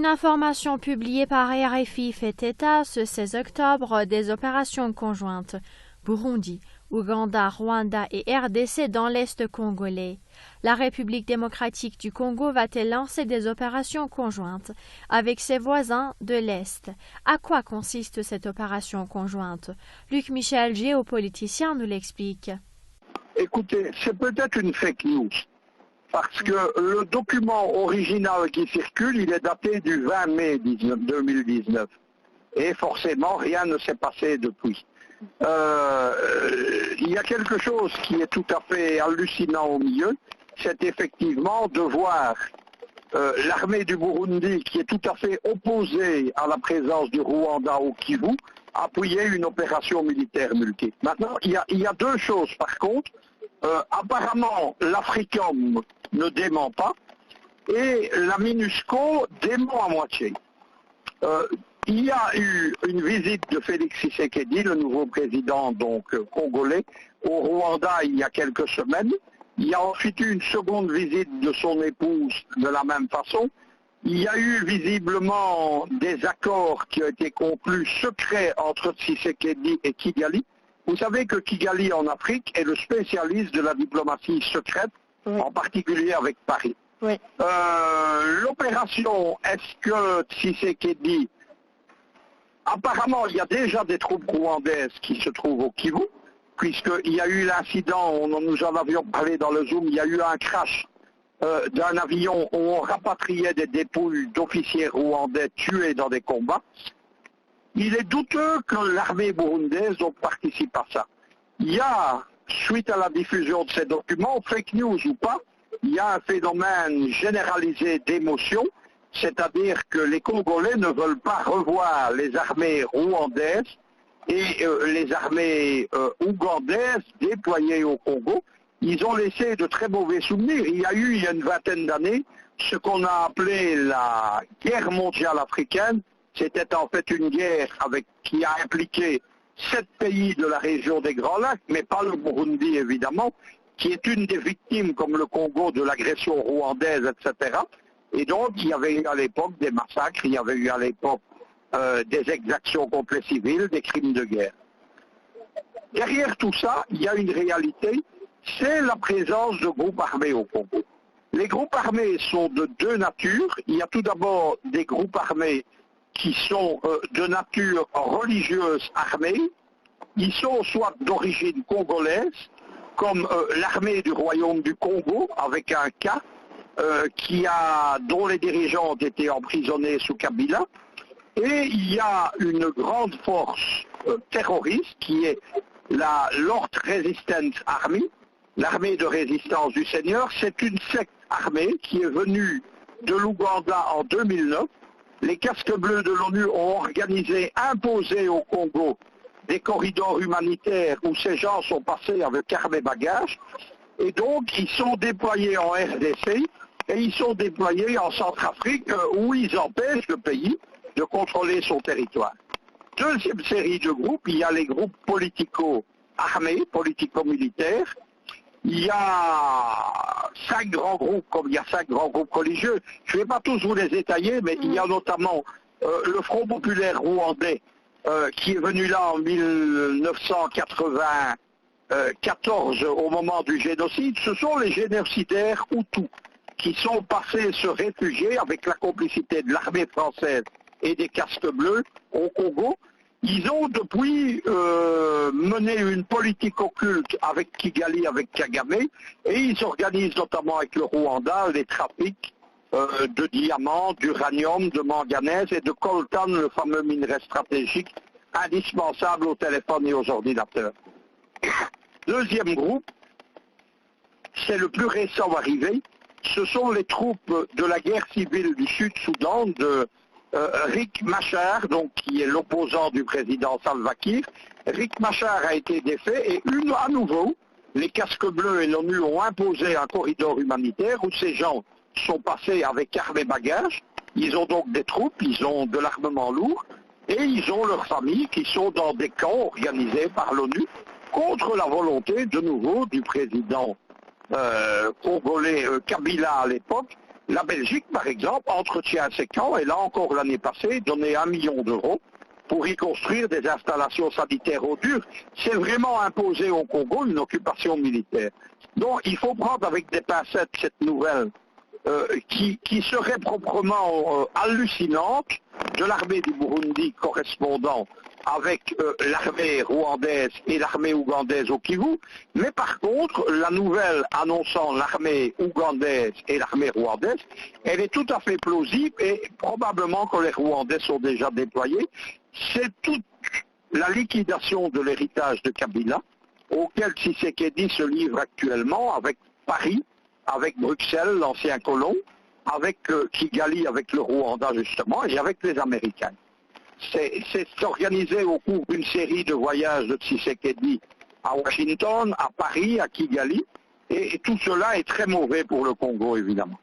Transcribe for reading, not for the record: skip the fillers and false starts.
Une information publiée par RFI fait état ce 16 octobre des opérations conjointes Burundi, Ouganda, Rwanda et RDC dans l'Est congolais. La République démocratique du Congo va-t-elle lancer des opérations conjointes avec ses voisins de l'Est? À quoi consiste cette opération conjointe? Luc Michel, géopoliticien, nous l'explique. Écoutez, c'est peut-être une fake news, parce que le document original qui circule, il est daté du 20 mai 2019. Et forcément, rien ne s'est passé depuis. Il y a quelque chose qui est tout à fait hallucinant au milieu, c'est effectivement de voir l'armée du Burundi, qui est tout à fait opposée à la présence du Rwanda au Kivu, appuyer une opération militaire multiple. Maintenant, il y a deux choses par contre. Apparemment, l'Africom ne dément pas et la MINUSCO dément à moitié. Il y a eu une visite de Félix Tshisekedi, le nouveau président donc congolais, au Rwanda il y a quelques semaines. Il y a ensuite eu une seconde visite de son épouse de la même façon. Il y a eu visiblement des accords qui ont été conclus secrets entre Tshisekedi et Kigali. Vous savez que Kigali en Afrique est le spécialiste de la diplomatie secrète, oui, en particulier avec Paris. Oui. L'opération, est-ce que Tshisekedi... Apparemment, il y a déjà des troupes rwandaises qui se trouvent au Kivu, puisqu'il y a eu l'incident, nous en avions parlé dans le Zoom, il y a eu un crash d'un avion où on rapatriait des dépouilles d'officiers rwandais tués dans des combats. Il est douteux que l'armée burundaise donc participe à ça. Il y a, suite à la diffusion de ces documents, fake news ou pas, il y a un phénomène généralisé d'émotion, c'est-à-dire que les Congolais ne veulent pas revoir les armées rwandaises et les armées ougandaises déployées au Congo. Ils ont laissé de très mauvais souvenirs. Il y a eu, il y a une vingtaine d'années, ce qu'on a appelé la guerre mondiale africaine. C'était en fait une guerre qui a impliqué 7 pays de la région des Grands Lacs, mais pas le Burundi évidemment, qui est une des victimes, comme le Congo, de l'agression rwandaise, etc. Et donc, il y avait eu à l'époque des massacres, il y avait eu à l'époque des exactions contre les civils, des crimes de guerre. Derrière tout ça, il y a une réalité, c'est la présence de groupes armés au Congo. Les groupes armés sont de deux natures. Il y a tout d'abord des groupes armés qui sont de nature religieuse armée. Ils sont soit d'origine congolaise, comme l'armée du royaume du Congo, avec un K, dont les dirigeants ont été emprisonnés sous Kabila. Et il y a une grande force terroriste qui est la Lord Resistance Army, l'armée de résistance du Seigneur. C'est une secte armée qui est venue de l'Ouganda en 2009. Les casques bleus de l'ONU ont organisé, imposé au Congo des corridors humanitaires où ces gens sont passés avec armes et bagages. Et donc, ils sont déployés en RDC et ils sont déployés en Centrafrique où ils empêchent le pays de contrôler son territoire. Deuxième série de groupes, il y a les groupes politico-armés, politico-militaires. Il y a 5 grands groupes, comme il y a 5 grands groupes religieux. Je ne vais pas tous vous les étayer, mais il y a notamment le Front populaire rwandais, qui est venu là en 1994 au moment du génocide. Ce sont les génocidaires Hutus qui sont passés se réfugier avec la complicité de l'armée française et des casques bleus au Congo. Ils ont depuis mené une politique occulte avec Kigali, avec Kagame, et ils organisent notamment avec le Rwanda les trafics de diamants, d'uranium, de manganèse et de coltan, le fameux minerai stratégique indispensable aux téléphones et aux ordinateurs. Deuxième groupe, c'est le plus récent arrivé, ce sont les troupes de la guerre civile du Sud-Soudan, de Riek Machar, donc qui est l'opposant du président Salva Kiir. Riek Machar a été défait et à nouveau, les casques bleus et l'ONU ont imposé un corridor humanitaire où ces gens sont passés avec armes et bagages. Ils ont donc des troupes, ils ont de l'armement lourd et ils ont leurs familles qui sont dans des camps organisés par l'ONU contre la volonté de nouveau du président congolais Kabila à l'époque La Belgique, par exemple, entretient ces camps et là encore l'année passée, donnait 1 million d'euros pour y construire des installations sanitaires au dur. C'est vraiment imposé au Congo une occupation militaire. Donc il faut prendre avec des pincettes cette nouvelle qui serait proprement hallucinante de l'armée du Burundi correspondant avec l'armée rwandaise et l'armée ougandaise au Kivu, mais par contre, la nouvelle annonçant l'armée ougandaise et l'armée rwandaise, elle est tout à fait plausible et probablement que les Rwandais sont déjà déployés. C'est toute la liquidation de l'héritage de Kabila, auquel Tshisekedi se livre actuellement avec Paris, avec Bruxelles, l'ancien colon, avec Kigali, avec le Rwanda justement, et avec les Américains. C'est organisé au cours d'une série de voyages de Tshisekedi à Washington, à Paris, à Kigali, et tout cela est très mauvais pour le Congo, évidemment.